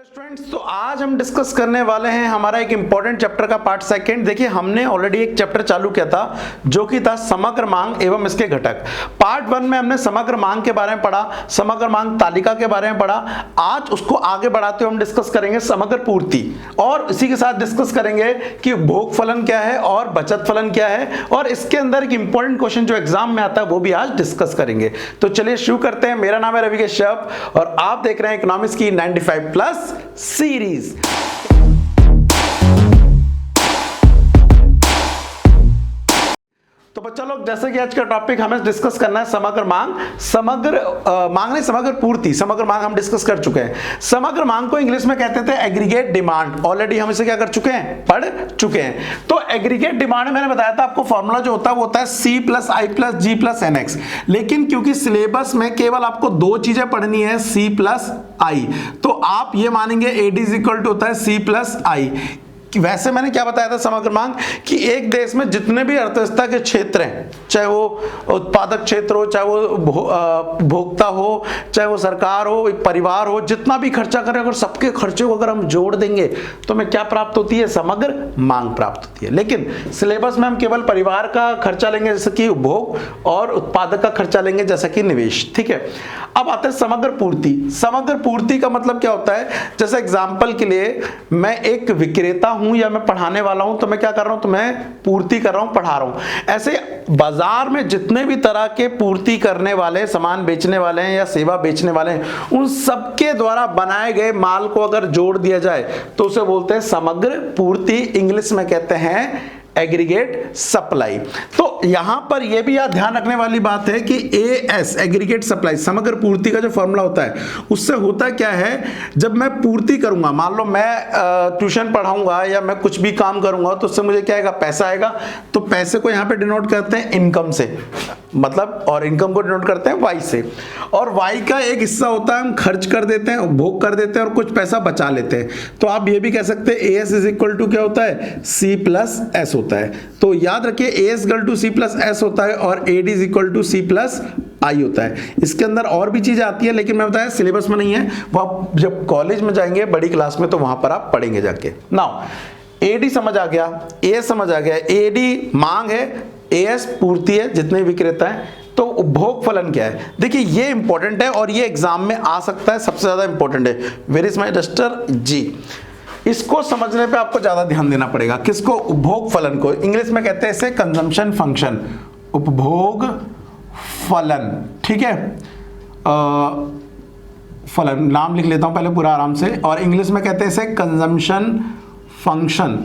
Students, तो आज हम डिस्कस करने वाले हैं हमारा एक इंपॉर्टेंट चैप्टर का पार्ट सेकंड। देखिए, हमने ऑलरेडी एक चैप्टर चालू किया था जो कि था समग्र मांग एवं इसके घटक। पार्ट वन में हमने समग्र मांग के बारे में पढ़ा, समग्र मांग तालिका के बारे में पढ़ा। आज उसको आगे बढ़ाते हुए हम डिस्कस करेंगे समग्र पूर्ति, और इसी के साथ डिस्कस करेंगे कि भोग फलन क्या है और बचत फलन क्या है, और इसके अंदर एक इंपॉर्टेंट क्वेश्चन जो एग्जाम में आता है वो भी आज डिस्कस करेंगे। तो चलिए शुरू करते हैं। मेरा नाम है रवि कश्यप और आप देख रहे हैं इकोनॉमिक्स की 95+ सीरीज। तो बच्चा लोग, जैसे कि आज का टॉपिक हमें डिस्कस करना है समग्र मांग। समग्र पूर्ति। समग्र मांग हम डिस्कस कर चुके हैं। समग्र मांग को इंग्लिश में कहते थे एग्रीगेट डिमांड। ऑलरेडी हम इसे क्या कर चुके हैं, पढ़ चुके हैं। तो एग्रीगेट डिमांड मैंने बताया था आपको, फॉर्मूला जो होता है वो होता है C + I + G + NX। लेकिन क्योंकि सिलेबस में केवल आपको दो चीजें पढ़नी है, C + I, तो आप ये मानेंगे AD = होता है C + I। वैसे मैंने क्या बताया था समग्र मांग कि एक देश में जितने भी अर्थव्यवस्था के क्षेत्र हैं, चाहे वो उत्पादक क्षेत्र हो, चाहे वो भोक्ता हो, चाहे वो सरकार हो, परिवार हो, जितना भी खर्चा करें, अगर सबके खर्चे को अगर हम जोड़ देंगे तो हमें क्या प्राप्त होती है, समग्र मांग प्राप्त होती है। लेकिन सिलेबस में हम केवल परिवार का खर्चा लेंगे जैसे कि उपभोग, और उत्पादक का खर्चा लेंगे जैसा कि निवेश। ठीक है, अब आते हैं समग्र पूर्ति। समग्र पूर्ति का मतलब क्या होता है, जैसे एग्जाम्पल के लिए मैं एक विक्रेता हूं या मैं पढ़ाने वाला हूं, तो मैं क्या कर रहा हूं, तो मैं पूर्ति कर रहा हूं, पढ़ा रहा हूं। ऐसे बाजार में जितने भी तरह के पूर्ति करने वाले, सामान बेचने वाले हैं या सेवा बेचने वाले हैं, उन सबके द्वारा बनाए गए माल को अगर जोड़ दिया जाए तो उसे बोलते हैं समग्र पूर्ति। इंग्लिश में कहते हैं एग्रीगेट सप्लाई। तो यहां पर यह भी याद ध्यान रखने वाली बात है कि AS एग्रीगेट सप्लाई, समग्र पूर्ति का जो फॉर्मूला होता है, उससे होता क्या है, जब मैं पूर्ति करूंगा, मान लो मैं ट्यूशन पढ़ाऊंगा या मैं कुछ भी काम करूंगा, तो उससे मुझे क्या आएगा, पैसा आएगा। तो पैसे को यहां पे डिनोट करते हैं इनकम से, मतलब, और इनकम को डिनोट करते हैं Y से। और Y का एक हिस्सा होता है हम खर्च कर देते हैं, उपभोग कर देते हैं और कुछ पैसा बचा लेते हैं। तो आप ये भी कह सकते हैं AS = क्या होता है, C + S होता है। तो याद रखिए AS = C + S होता है और AD = C + I होता है। इसके अंदर और भी चीजें आती है, लेकिन मैं बताया सिलेबस में नहीं है, वो आप जब कॉलेज में जाएंगे बड़ी क्लास में तो वहां पर आप पढ़ेंगे जाके। नाउ AD समझ आ गया, AS समझ आ गया। AD मांग है, AS पूर्ति है, जितने विक्रेता हैं। तो उपभोग फलन क्या है, देखिए ये इंपॉर्टेंट है और ये एग्जाम में आ सकता है, सबसे ज्यादा इंपॉर्टेंट है। वेयर इज माय डस्टर जी। इसको समझने पे आपको ज्यादा ध्यान देना पड़ेगा। किसको, उपभोग फलन को। इंग्लिश में कहते हैं इसे कंजम्पशन फंक्शन, उपभोग फलन। ठीक है, फलन नाम लिख लेता हूं पहले पूरा आराम से। और इंग्लिश में कहते हैं इसे कंजम्पशन फंक्शन।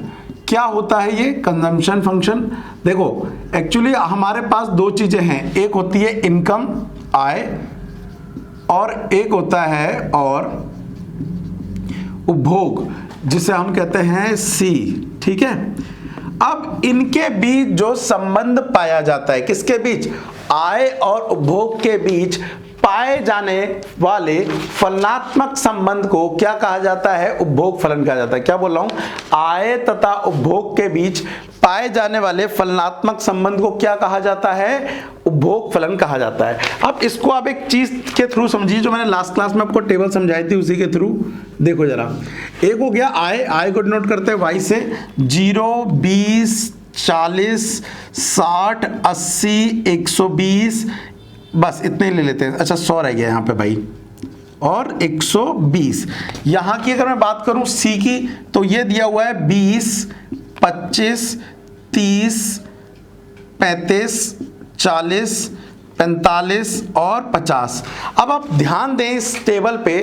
क्या होता है ये कंजम्पशन फंक्शन? देखो, एक्चुअली हमारे पास दो चीजें हैं, एक होती है इनकम, आय, और एक होता है और उपभोग, जिसे हम कहते हैं C। ठीक है, अब इनके बीच जो संबंध पाया जाता है, किसके बीच, आय और उपभोग के बीच पाए जाने वाले फलनात्मक संबंध को क्या कहा जाता है, उपभोग फलन कहा जाता है। क्या बोल रहा हूं, आय तथा उपभोग के बीच पाए जाने वाले फलनात्मक संबंध को क्या कहा जाता है, उपभोग फलन कहा जाता है। अब इसको आप एक चीज के थ्रू समझिए, जो मैंने लास्ट क्लास में आपको टेबल समझाई थी उसी के थ्रू देखो जरा। एक हो गया आय, आय को डिनोट करते हैं Y से, 0, 20, 40, 60, 80, 120, बस इतने ले लेते हैं। अच्छा 100 रह गया यहाँ पे भाई, और 120। यहाँ की अगर मैं बात करूं C की, तो ये दिया हुआ है 20, 25, 30, 35, 40, 45 और 50। अब आप ध्यान दें इस टेबल पे,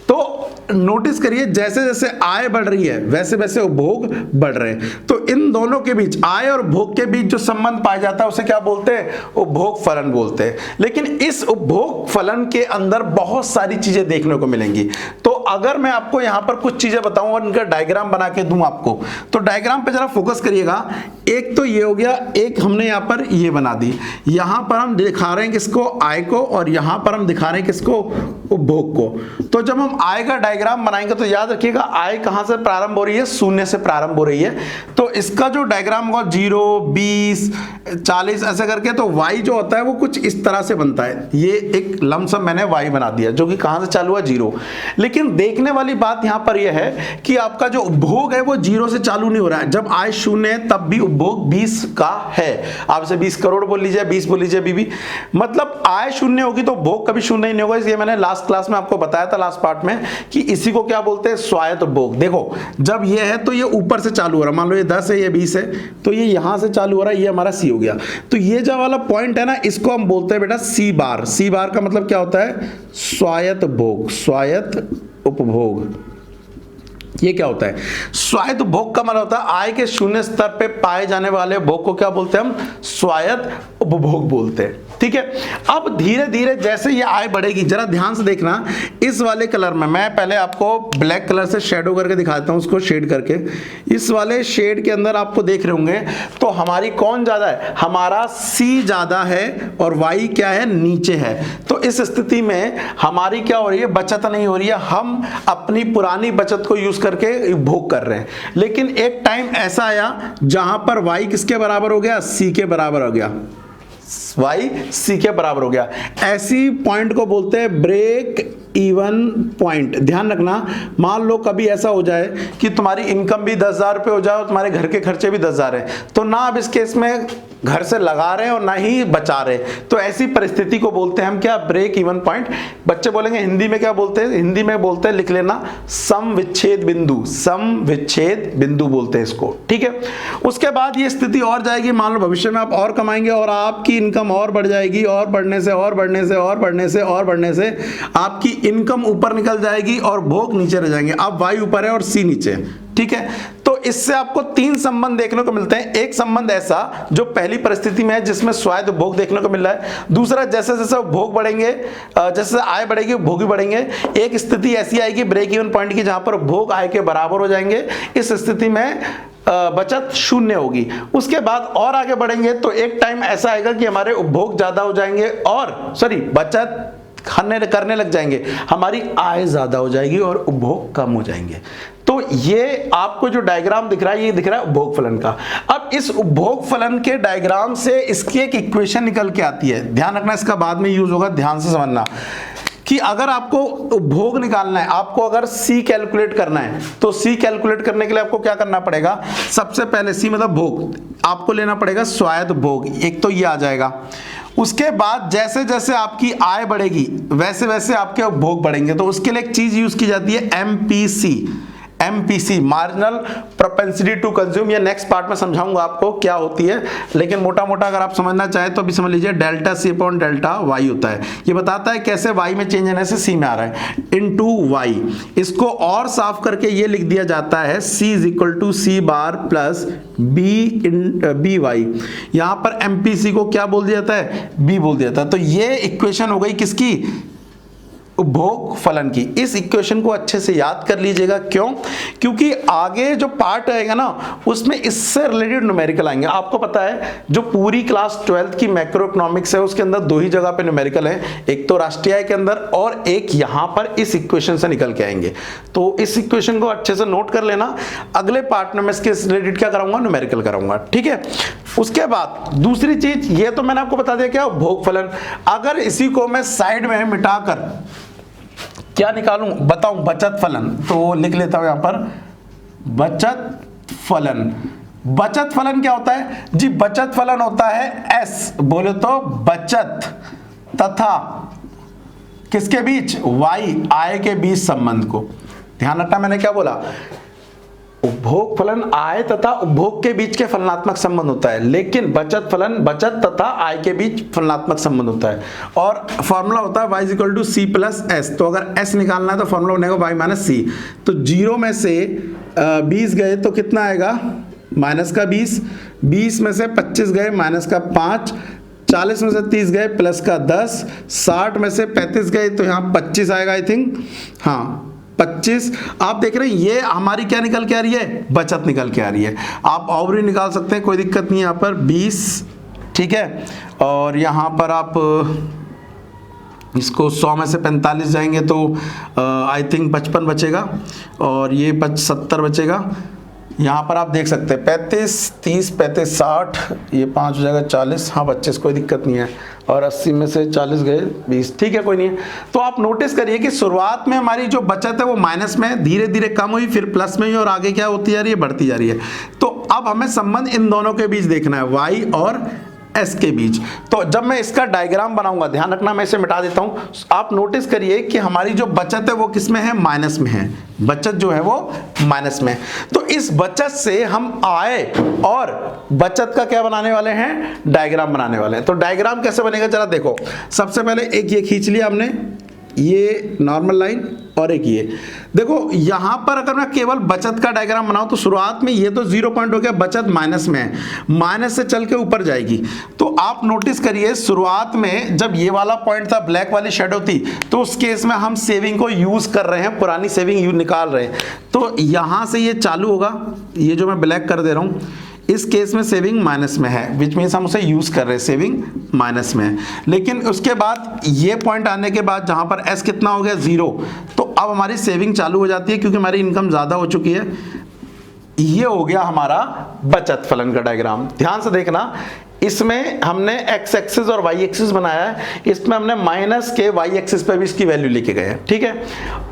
तो नोटिस करिए जैसे जैसे आय बढ़ रही है वैसे वैसे उपभोग बढ़ रहे हैं। तो इन दोनों के बीच, आय और उपभोग के बीच जो संबंध पाया जाता है उसे क्या बोलते हैं, उपभोग फलन बोलते हैं। लेकिन इस उपभोग फलन के अंदर बहुत सारी चीजें देखने को मिलेंगी। तो अगर मैं आपको यहां पर कुछ चीजें बताऊं और इनका डायग्राम बना के दूं आपको, तो डायग्राम पे जरा फोकस करिएगा। एक तो ये हो गया, एक हमने यहां पर ये बना दी। यहां पर हम दिखा रहे हैं किसको, आय को, और यहां पर हम दिखा रहे हैं किसको, उपभोग को। तो जब हम आय का डायग्राम बनाएंगे तो याद रखिएगा आय कहां से प्रारंभ हो रही है, शून्य से प्रारंभ हो रही है। तो इसका जो डायग्राम होगा 0, 20, 40 ऐसे करके, तो y जो होता है वो कुछ इस तरह से बनता है। ये एक लमसम मैंने y बना दिया जो कि कहां से चालू हुआ, 0। लेकिन देखने वाली बात यहां पर यह है कि आपका जो उपभोग है वो 0 से चालू नहीं हो रहा है। जब आय शून्य है तब भी उपभोग 20 का है। आप इसे 20 करोड़ बोल लीजिए, 20 बोल लीजिए, बीबी, मतलब आय शून्य होगी तो उपभोग कभी शून्य नहीं होगा। इसलिए मैंने लास्ट क्लास में आपको बताया था, लास्ट पार्ट में, कि इसी को क्या बोलते हैं, स्वायत्त उपभोग। देखो जब ये है तो ये ऊपर से चालू हो रहा है, मान लो ये 10 है, ये 20 है, तो ये यहां से चालू हो रहा है, ये हमारा सी हो गया। तो ये जो वाला पॉइंट है ना, इसको हम बोलते हैं बेटा सी बार। सी बार का मतलब क्या होता है, स्वायत्त उपभोग। स्वायत्त उपभोग ये क्या होता है, स्वायत्त उपभोग का मतलब होता है आय के शून्य स्तर पे पाए जाने वाले उपभोग को क्या बोलते हैं हम, स्वायत्त उपभोग बोलते हैं। ठीक है, अब धीरे धीरे जैसे ये आय बढ़ेगी, जरा ध्यान से देखना, इस वाले कलर में मैं पहले आपको ब्लैक कलर से शेडो करके दिखाता हूं, उसको शेड करके। इस वाले शेड के अंदर आपको देख रहे होंगे तो हमारी कौन ज्यादा है, हमारा सी ज्यादा है और वाई क्या है, नीचे है। तो इस स्थिति में हमारी क्या हो रही है, बचत नहीं हो रही है, हम अपनी पुरानी बचत को यूज करके भोग कर रहे हैं। लेकिन एक टाइम ऐसा आया जहां पर y किसके बराबर हो गया, c के बराबर हो गया, y c के बराबर हो गया। ऐसी पॉइंट को बोलते हैं ब्रेक इवन पॉइंट। ध्यान रखना, मान लो कभी ऐसा हो जाए कि तुम्हारी इनकम भी 10,000 रुपये हो जाए और तुम्हारे घर के खर्चे भी 10,000 है, तो ना अब इस केस में घर से लगा रहे हैं और ना ही बचा रहे, तो ऐसी परिस्थिति को बोलते हैं हम क्या, ब्रेक इवन पॉइंट। बच्चे बोलेंगे हिंदी में क्या बोलते हैं, हिंदी में बोलते हैं, लिख लेना, सम विच्छेद बिंदु। सम विच्छेद बिंदु बोलते हैं इसको। ठीक है, उसके बाद ये स्थिति और जाएगी, मान लो भविष्य में आप और कमाएंगे और आपकी इनकम और बढ़ जाएगी, और बढ़ने से और बढ़ने से और बढ़ने से और बढ़ने से आपकी इनकम ऊपर निकल जाएगी और भोग नीचे रह जाएंगे। अब वाई ऊपर है और सी नीचे है। ठीक है, तो इससे आपको 3 संबंध देखने को मिलते हैं। एक संबंध ऐसा जो पहली परिस्थिति में है जिसमें स्वायत्त उपभोग देखने को मिल रहा है। दूसरा, जैसे जैसे उपभोग बढ़ेंगे, जैसे आय बढ़ेगी उपभोग भी बढ़ेंगे। एक स्थिति ऐसी आएगी ब्रेक इवन पॉइंट की जहां पर उपभोग आय के बराबर हो जाएंगे। इस स्थिति में बचत शून्य होगी। उसके बाद और आगे बढ़ेंगे तो एक टाइम ऐसा आएगा कि हमारे उपभोग ज्यादा हो जाएंगे और बचत करने लग जाएंगे, हमारी आय ज्यादा हो जाएगी और उपभोग कम हो जाएंगे। तो ये आपको जो डायग्राम दिख रहा है, ये दिख रहा है उपभोग फलन का। अब इस उपभोग फलन के डायग्राम से इसकी एक इक्वेशन निकल के आती है। ध्यान रखना, इसका बाद में यूज होगा, ध्यान से समझना कि अगर आपको उपभोग निकालना है, आपको अगर C कैलकुलेट करना है, तो C कैलकुलेट करने के लिए आपको क्या करना पड़ेगा, सबसे पहले C मतलब भोग, आपको लेना पड़ेगा स्वायत्त भोग। एक तो ये आ जाएगा। उसके बाद जैसे जैसे आपकी आय बढ़ेगी वैसे वैसे आपके उपभोग बढ़ेंगे। तो उसके लिए एक चीज यूज की जाती है MPC। MPC marginal propensity to consume, ये नेक्स्ट पार्ट में समझाऊंगा आपको क्या होती है, लेकिन मोटा मोटा अगर आप समझना चाहें तो अभी समझ लीजिए delta C upon delta Y होता है। ये बताता है कैसे Y में चेंज होने से C में आ रहा है, इनटू Y। इसको और साफ करके ये लिख दिया जाता है C is equal to C bar plus BY। यहां पर MPC को क्या बोल दिया जाता है, B बोल दिया जाता है। तो ये इक्वेशन हो गई किसकी, उपभोग फलन की। इस इक्वेशन को अच्छे से याद कर लीजिएगा। क्यों, क्योंकि आगे जो पार्ट आएगा ना उसमें इससे रिलेटेड न्यूमेरिकल आएंगे। आपको पता है जो पूरी क्लास 12th की मैक्रो इकोनॉमिक्स है उसके अंदर 2 ही जगह पे न्यूमेरिकल है, एक तो राष्ट्रीय आय के अंदर और एक यहां पर इस इक्वेशन से निकल के आएंगे। तो इस इक्वेशन को अच्छे से नोट कर लेना। अगले पार्ट में मैं इसके रिलेटेड क्या कराऊंगा, न्यूमेरिकल कराऊंगा। ठीक है, उसके बाद दूसरी चीज, ये तो मैंने आपको बता दिया क्या उपभोग फलन। अगर इसी को मैं साइड में मिटाकर क्या निकालूं बताऊं, बचत फलन, तो लिख लेता हूं यहां पर बचत फलन। बचत फलन क्या होता है जी, बचत फलन होता है S, बोले तो बचत तथा किसके बीच, Y आय के बीच संबंध को। ध्यान रखना मैंने क्या बोला, उपभोग फलन आय तथा उपभोग के बीच के फलनात्मक संबंध होता है, लेकिन बचत फलन बचत तथा आय के बीच फलनात्मक संबंध होता है। और फॉर्मूला होता है y is equal to C plus S। तो अगर S निकालना है तो फॉर्मूला बनेगा y माइनस C। तो 0 में से 20 गए तो कितना आएगा, माइनस का 20, 20 में से 25 गए माइनस का 5, 40 में से 30 गए प्लस का 10, 60 में से 35 गए तो यहाँ 25 आएगा आई थिंक, हाँ 25। आप देख रहे हैं ये हमारी क्या निकल के आ रही है, बचत निकल के आ रही है। आप और भी निकाल सकते हैं, कोई दिक्कत नहीं है। यहाँ पर 20, ठीक है, और यहाँ पर आप इसको 100 में से 45 जाएंगे तो आई थिंक 55 बचेगा और ये 70 बचेगा। यहाँ पर आप देख सकते हैं 35, 30, 35, 60, ये 5 हो जाएगा 40, हाँ 25, कोई दिक्कत नहीं है। और 80 में से 40 गए 20, ठीक है कोई नहीं है। तो आप नोटिस करिए कि शुरुआत में हमारी जो बचत है वो माइनस में, धीरे धीरे कम हुई, फिर प्लस में हुई और आगे क्या होती जा रही है, बढ़ती जा रही है। तो अब हमें संबंध इन दोनों के बीच देखना है, वाई और एस के बीच। तो जब मैं इसका डायग्राम बनाऊंगा, ध्यान रखना मैं इसे मिटा देता हूं, आप नोटिस करिए कि हमारी जो बचत है वो किस में है, माइनस में है। बचत जो है वो माइनस में। तो इस बचत से हम आय और बचत का क्या बनाने वाले हैं, डायग्राम बनाने वाले हैं। तो डायग्राम कैसे बनेगा जरा देखो। सबसे पहले एक ये खींच लिया हमने, ये नॉर्मल लाइन और एक ये देखो। यहां पर अगर मैं केवल बचत का डायग्राम बनाऊं तो शुरुआत में ये तो 0 पॉइंट हो गया, बचत माइनस में है, माइनस से चल के ऊपर जाएगी। तो आप नोटिस करिए शुरुआत में जब ये वाला पॉइंट था, ब्लैक वाली शेडो थी, तो उस केस में हम सेविंग को यूज कर रहे हैं, पुरानी सेविंग निकाल रहे हैं। तो यहां से ये चालू होगा, ये जो मैं ब्लैक कर दे रहा हूं, इस केस में सेविंग माइनस में है, विच मीन्स हम उसे यूज कर रहे हैं, सेविंग माइनस में है। लेकिन उसके बाद ये पॉइंट आने के बाद जहां पर एस कितना हो गया, 0, तो अब हमारी सेविंग चालू हो जाती है क्योंकि हमारी इनकम ज्यादा हो चुकी है। ये हो गया हमारा बचत फलन का डायग्राम। ध्यान से देखना, इसमें हमने एक्स एक्सिस और वाई एक्सिस बनाया है, इसमें हमने माइनस के वाई एक्सिस पे भी इसकी वैल्यू लेके गए हैं, ठीक है।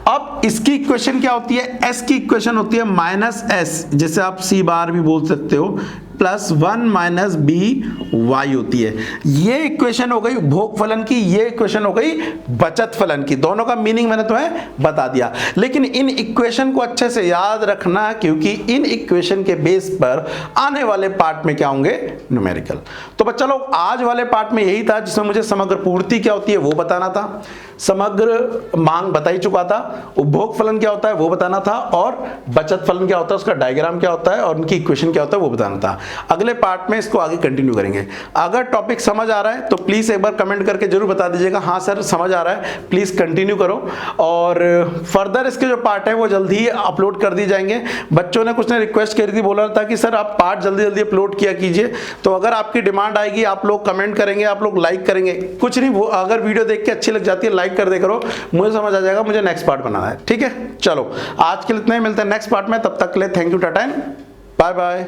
अब इसकी इक्वेशन क्या होती है, एस की इक्वेशन होती है माइनस एस, जिसे आप सी बार भी बोल सकते हो, प्लस 1 माइनस बी वाई होती है। ये इक्वेशन हो गई उपभोग फलन की, ये इक्वेशन हो गई बचत फलन की। दोनों का मीनिंग मैंने तुम्हें बता दिया, लेकिन इन इक्वेशन को अच्छे से याद रखना क्योंकि इन इक्वेशन के बेस पर आने वाले पार्ट में क्या होंगे, न्यूमेरिकल। तो बच्चा लोग आज वाले पार्ट में यही था जिसमें मुझे समग्र पूर्ति क्या होती है वो बताना था, समग्र मांग बता ही चुका था, उपभोग फलन क्या होता है वो बताना था, और बचत फलन क्या होता है, उसका डायग्राम क्या होता है और उनकी इक्वेशन क्या होता है वो बताना था। अगले पार्ट में इसको आगे कंटिन्यू करेंगे। अगर टॉपिक समझ आ रहा है तो प्लीज एक बार कमेंट करके जरूर बता दीजिएगा, हाँ सर समझ आ रहा है, प्लीज कंटिन्यू करो। और फर्दर इसके जो पार्ट है वो जल्दी ही अपलोड कर दिए जाएंगे। बच्चों ने कुछ ने रिक्वेस्ट करी थी, बोला था कि सर आप पार्ट जल्दी जल्दी अपलोड किया कीजिए। तो अगर आपकी डिमांड आएगी, आप लोग कमेंट करेंगे, आप लोग लाइक करेंगे, कुछ नहीं, अगर वीडियो देख के अच्छी लग जाती है लाइक कर दे करो, मुझे समझ आ जाएगा मुझे नेक्स्ट पार्ट बनाना है, ठीक है। चलो आज के लिए इतना ही, मिलते हैं नेक्स्ट पार्ट में, तब तक के लिए thank you, tata, bye bye.